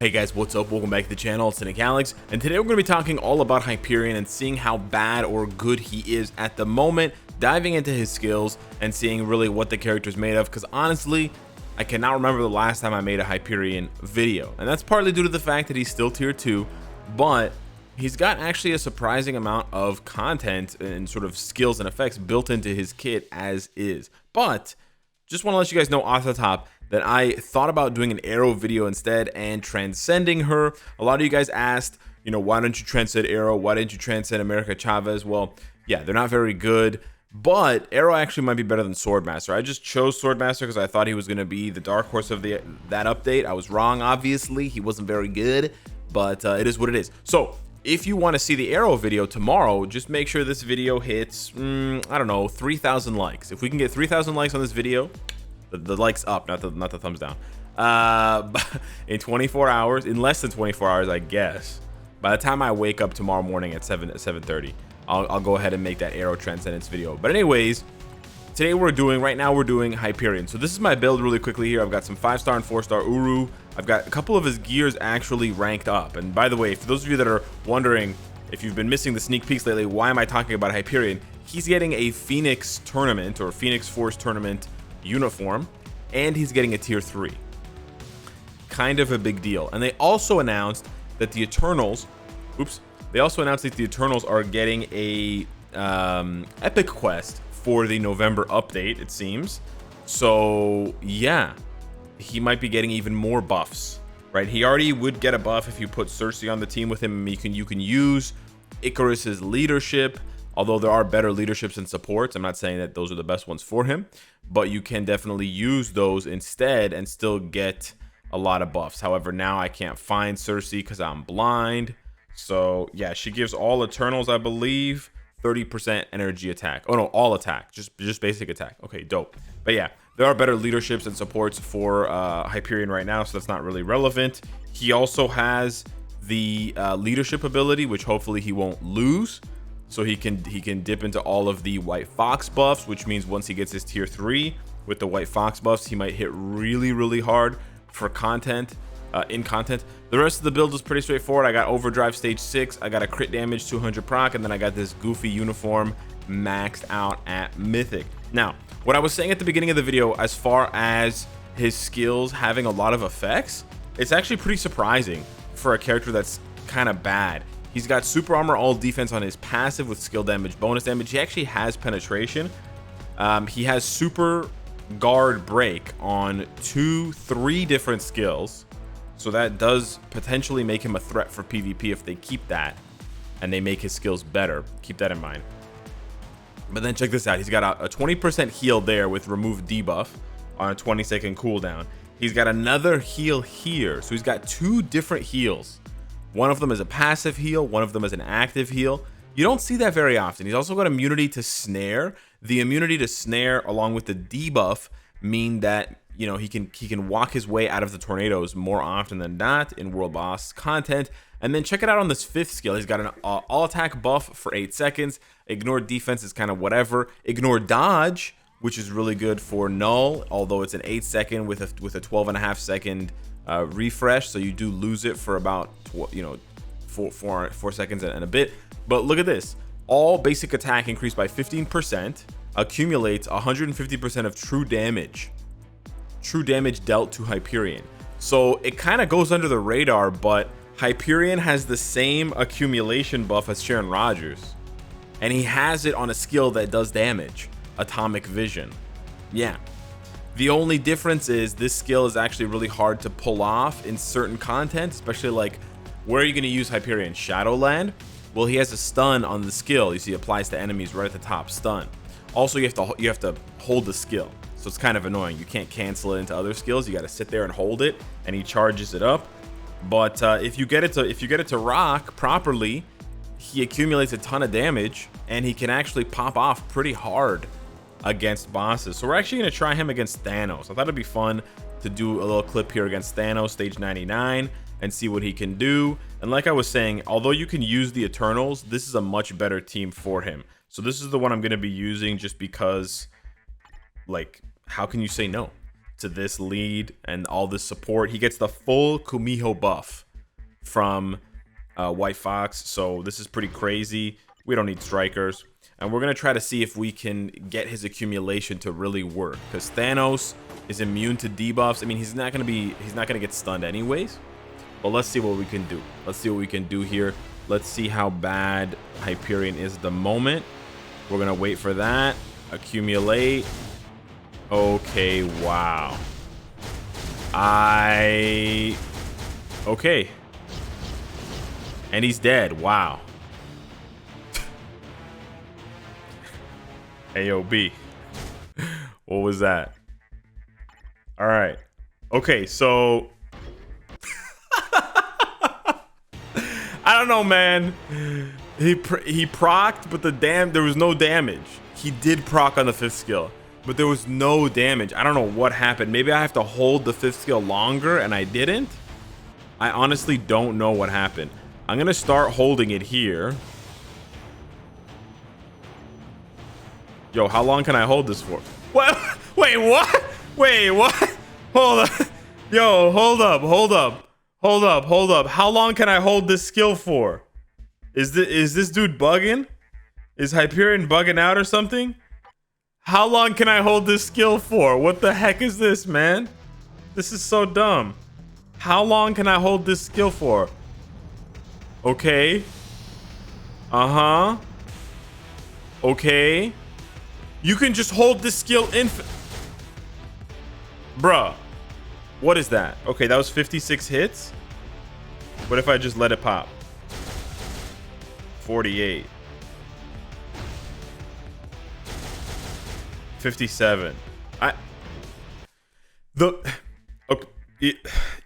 Hey guys, what's up? Welcome back to the channel. It's Cynicalex, and today we're going to be talking all about Hyperion and seeing how bad or good he is at the moment, diving into his skills and seeing really what the character's made of, because honestly, I cannot remember the last time I made a Hyperion video, and that's partly due to the fact that he's still tier 2, but he's got actually a surprising amount of content and sort of skills and effects built into his kit as is. But just want to let you guys know off the top that I thought about doing an Arrow video instead and transcending her. A lot of you guys asked, why don't you transcend Arrow? Why didn't you transcend America Chavez? Well, yeah, they're not very good, but Arrow actually might be better than Swordmaster. I just chose Swordmaster because I thought he was going to be the dark horse of that update. I was wrong, obviously. He wasn't very good, but it is what it is. So if you want to see the Arrow video tomorrow, just make sure this video hits, I don't know, 3,000 likes. If we can get 3,000 likes on this video, the likes up, not the thumbs down, in 24 hours, in less than 24 hours, I guess. By the time I wake up tomorrow morning at 7:30, I'll go ahead and make that Arrow Transcendence video. But anyways, right now we're doing Hyperion. So this is my build really quickly here. I've got some 5-star and 4-star Uru. I've got a couple of his gears actually ranked up. And by the way, for those of you that are wondering, if you've been missing the sneak peeks lately, why am I talking about Hyperion? He's getting a Phoenix tournament or Phoenix Force tournament uniform, and he's getting a tier 3. Kind of a big deal. And they also announced that the Eternals are getting a epic quest for the November update, it seems. So yeah, he might be getting even more buffs, right? He already would get a buff if you put Cersei on the team with him. You can use Icarus's leadership, although there are better leaderships and supports. I'm not saying that those are the best ones for him, but you can definitely use those instead and still get a lot of buffs. However, now I can't find Cersei because I'm blind. So yeah, she gives all Eternals, I believe, 30% energy attack. Oh no, all attack, just basic attack. Okay, dope. But yeah, there are better leaderships and supports for Hyperion right now, so that's not really relevant. He also has the leadership ability, which hopefully he won't lose. So he can dip into all of the White Fox buffs, which means once he gets his tier 3 with the White Fox buffs, he might hit really hard for content. The rest of the build is pretty straightforward. I got Overdrive stage 6, I got a crit damage 200 proc, and then I got this goofy uniform maxed out at Mythic. Now, what I was saying at the beginning of the video, as far as his skills having a lot of effects, it's actually pretty surprising for a character that's kind of bad. He's got super armor, all defense on his passive with skill damage, bonus damage. He actually has penetration. He has super guard break on 3 different skills. So that does potentially make him a threat for PvP if they keep that and they make his skills better. Keep that in mind. But then check this out. He's got a 20% heal there with remove debuff on a 20-second cooldown. He's got another heal here. So he's got 2 different heals. One of them is a passive heal, one of them is an active heal. You don't see that very often. He's also got immunity to snare. The immunity to snare along with the debuff mean that he can walk his way out of the tornadoes more often than not in world boss content. And then check it out on this 5th skill. He's got an all attack buff for 8 seconds. Ignore defense is kind of whatever. Ignore dodge, which is really good for null, although it's an 8-second with a 12.5 second refresh, so you do lose it for about 4 seconds and a bit. But look at this, all basic attack increased by 15%, accumulates 150% of true damage dealt to Hyperion. So it kind of goes under the radar, but Hyperion has the same accumulation buff as Sharon Rogers, and he has it on a skill that does damage, Atomic Vision. Yeah, the only difference is this skill is actually really hard to pull off in certain content, especially like, where are you going to use Hyperion? Shadowland? Well, he has a stun on the skill. You see, applies to enemies right at the top, stun. Also, you have to hold the skill, so it's kind of annoying. You can't cancel it into other skills. You got to sit there and hold it, and he charges it up. But if you get it to rock properly, he accumulates a ton of damage, and he can actually pop off pretty hard against bosses. So we're actually going to try him against Thanos. I thought it'd be fun to do a little clip here against Thanos stage 99 and see what he can do. And like I was saying, although you can use the Eternals, this is a much better team for him. So this is the one I'm going to be using just because, like, how can you say no? to this lead and all this support. He gets the full Kumiho buff from White Fox, so this is pretty crazy. We don't need strikers, and we're gonna try to see if we can get his accumulation to really work, because Thanos is immune to debuffs. I mean, he's not gonna get stunned anyways, but let's see what we can do. Let's see what we can do here. Let's see how bad Hyperion is at the moment. We're gonna wait for that. Accumulate. Okay, wow. Okay. And he's dead. Wow. AOB. What was that? All right. Okay, so I don't know, man. He procced, but there was no damage. He did proc on the 5th skill, but there was no damage. I don't know what happened. Maybe I have to hold the 5th skill longer and I didn't. I honestly don't know what happened. I'm gonna start holding it here. Yo, how long can I hold this for? What? Wait, what? Wait, what? Hold up. Yo, hold up. How long can I hold this skill for? Is this dude bugging? Is Hyperion bugging out or something? How long can I hold this skill for? What the heck is this, man? This is so dumb. How long can I hold this skill for? Okay. Okay. You can just hold this skill Bruh. What is that? Okay, that was 56 hits. What if I just let it pop? 48. 57.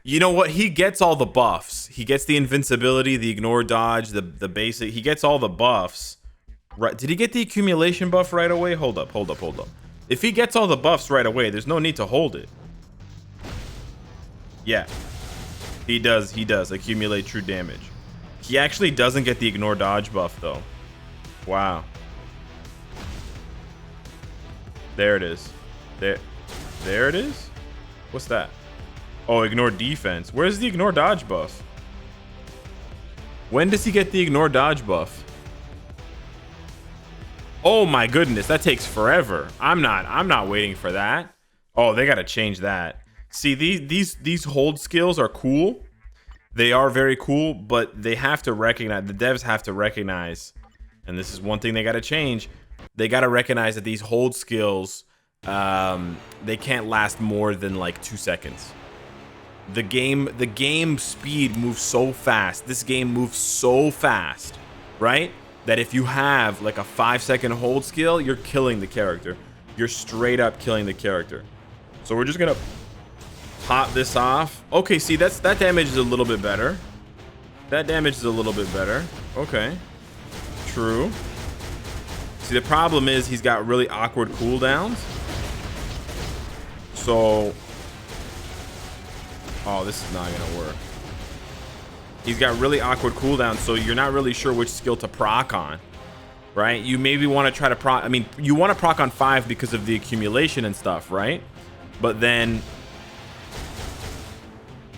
You know what? He gets all the buffs. He gets the invincibility, the ignore dodge, the basic. He gets all the buffs. Right? Did he get the accumulation buff right away? Hold up. If he gets all the buffs right away, there's no need to hold it. Yeah. He does accumulate true damage. He actually doesn't get the ignore dodge buff though. Wow. There it is. There it is? What's that? Oh, ignore defense. Where's the ignore dodge buff? When does he get the ignore dodge buff? Oh my goodness, that takes forever. I'm not waiting for that. Oh, they gotta change that. See, these hold skills are cool. They are very cool, but they have to recognize, the devs have to recognize, and this is one thing they gotta change. They gotta recognize that these hold skills, they can't last more than like 2 seconds. The game speed moves so fast. This game moves so fast, right? That if you have like a 5-second hold skill, you're killing the character. You're straight up killing the character. So we're just gonna pop this off. Okay, see, that damage is a little bit better. That damage is a little bit better. Okay, true. See, the problem is he's got really awkward cooldowns. So, oh, this is not gonna work. He's got really awkward cooldowns, so you're not really sure which skill to proc on, right? You maybe want to try to proc. I mean, you want to proc on 5 because of the accumulation and stuff, right? But then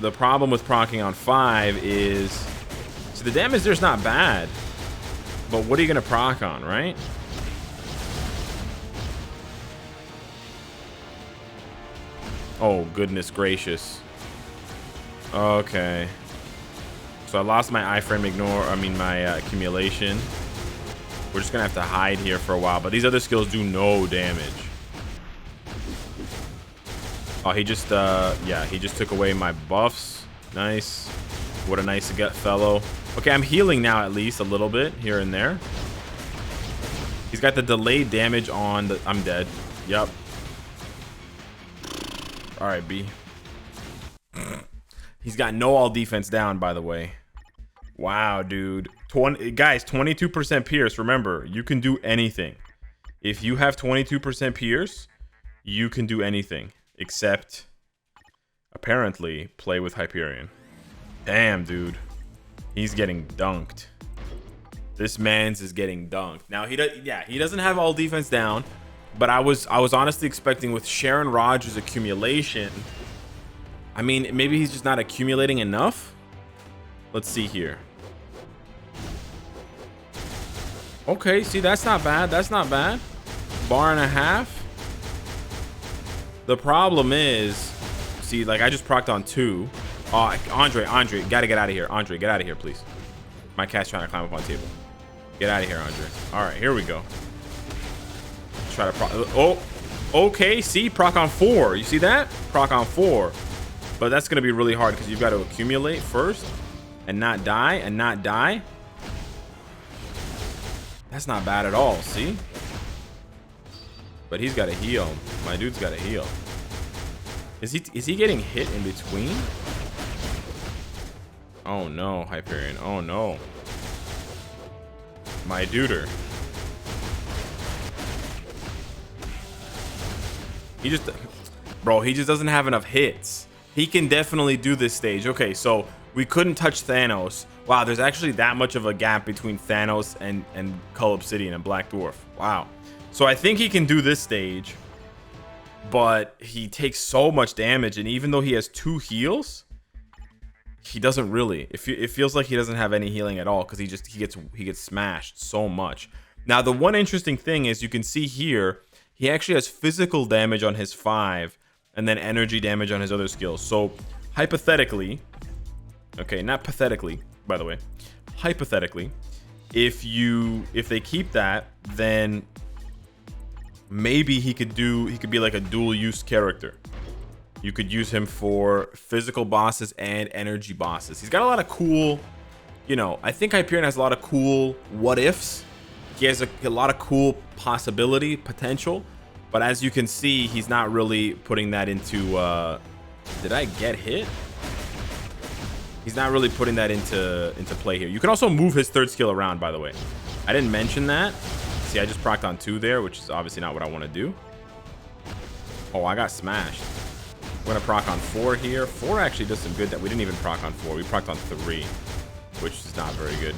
the problem with procking on 5 is, so the damage there's not bad, but what are you gonna proc on, right? Oh, goodness gracious. Okay. So I lost my iframe my accumulation. We're just gonna have to hide here for a while, but these other skills do no damage. Oh, he just took away my buffs. Nice. What a nice fellow. Okay, I'm healing now at least a little bit here and there. He's got the delayed damage on the, I'm dead. Yep. All right, B. He's got no all defense down, by the way. Wow, dude. Guys, 22% pierce. Remember, you can do anything. If you have 22% pierce, you can do anything except, apparently, play with Hyperion. Damn, dude. He's getting dunked. This man's is getting dunked. Now, he doesn't have all defense down, But I was honestly expecting with Sharon Rogers' accumulation. I mean, maybe he's just not accumulating enough. Let's see here. Okay, see, that's not bad. That's not bad. Bar and a half. The problem is, see, like I just procced on 2. Andre, gotta get out of here. Andre, get out of here, please. My cat's trying to climb up on the table. Get out of here, Andre. All right, here we go. Try to proc. Oh, okay. See, proc on 4. You see that? Proc on 4. But that's gonna be really hard because you've got to accumulate first and not die and not die. That's not bad at all. See? But he's got to heal. My dude's got to heal. Is he getting hit in between? Oh no, Hyperion. Oh no. My duder. He just, bro, he just doesn't have enough hits. He can definitely do this stage. Okay, so we couldn't touch Thanos. Wow, there's actually that much of a gap between Thanos and Cull Obsidian and Black Dwarf. Wow. So I think he can do this stage, but he takes so much damage, and even though he has 2 heals, he doesn't really. It feels like he doesn't have any healing at all because he gets smashed so much. Now the one interesting thing is you can see here he actually has physical damage on his 5 and then energy damage on his other skills. So hypothetically, okay, not pathetically, by the way, hypothetically, if they keep that, then maybe he could be like a dual use character. You could use him for physical bosses and energy bosses. He's got a lot of cool, you know, I think Hyperion has a lot of cool what ifs. He has a lot of cool possibility, potential, but as you can see, he's not really putting that into, did I get hit? He's not really putting that into play here. You can also move his 3rd skill around, by the way. I didn't mention that. See, I just procced on 2 there, which is obviously not what I want to do. Oh, I got smashed. We're gonna proc on 4 here. 4 actually does some good. That we didn't even proc on 4. We procced on 3, which is not very good.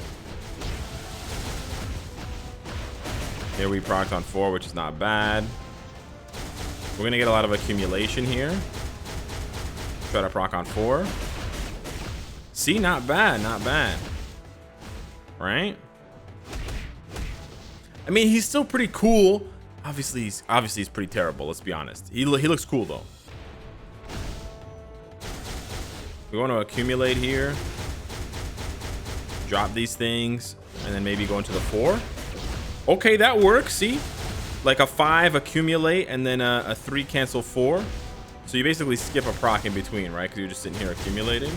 Here we procced on 4, which is not bad. We're gonna get a lot of accumulation here. Try to proc on 4. See, not bad, not bad. Right? I mean, he's still pretty cool. Obviously he's pretty terrible. Let's be honest. He looks cool though. We want to accumulate here. Drop these things, and then maybe go into the 4. Okay, that works. See, like a 5 accumulate, and then a 3 cancel 4. So you basically skip a proc in between, right? Because you're just sitting here accumulating.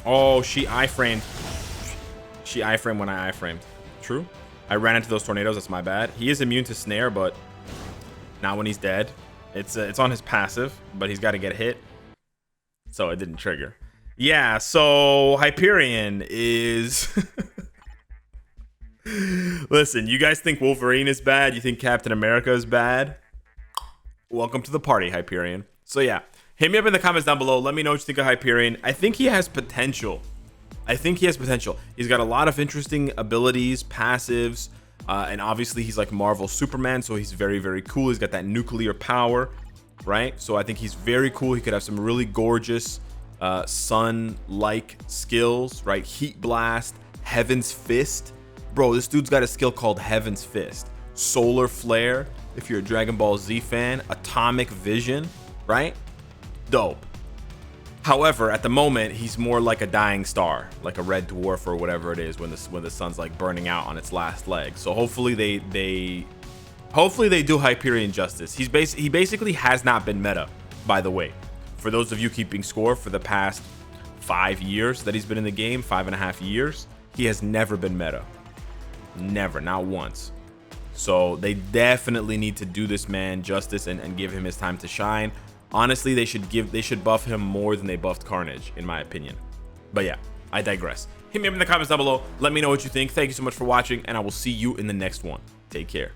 Oh, she iframed. She iframed when I iframed. True. I ran into those tornadoes. That's my bad. He is immune to snare, but not when he's dead. It's on his passive, but he's got to get hit, so it didn't trigger. Yeah. So Hyperion is. Listen, you guys think Wolverine is bad? You think Captain America is bad? Welcome to the party, Hyperion. So yeah, hit me up in the comments down below. Let me know what you think of Hyperion. I think he has potential. He's got a lot of interesting abilities, passives, and obviously he's like Marvel Superman, so he's very, very cool. He's got that nuclear power, right? So I think he's very cool. He could have some really gorgeous sun-like skills, right? Heat Blast, Heaven's Fist. Bro, this dude's got a skill called Heaven's Fist. Solar Flare, if you're a Dragon Ball Z fan. Atomic Vision, right? Dope. However, at the moment, he's more like a dying star, like a red dwarf or whatever it is when the sun's like burning out on its last leg. So hopefully they do Hyperion justice. He basically has not been meta, by the way. For those of you keeping score, for the past 5 years that he's been in the game, 5.5 years, he has never been meta. Never, not once. So they definitely need to do this man justice and give him his time to shine. Honestly, they should buff him more than they buffed Carnage, in my opinion. But yeah, I digress. Hit me up in the comments down below. Let me know what you think. Thank you so much for watching, and I will see you in the next one. Take care.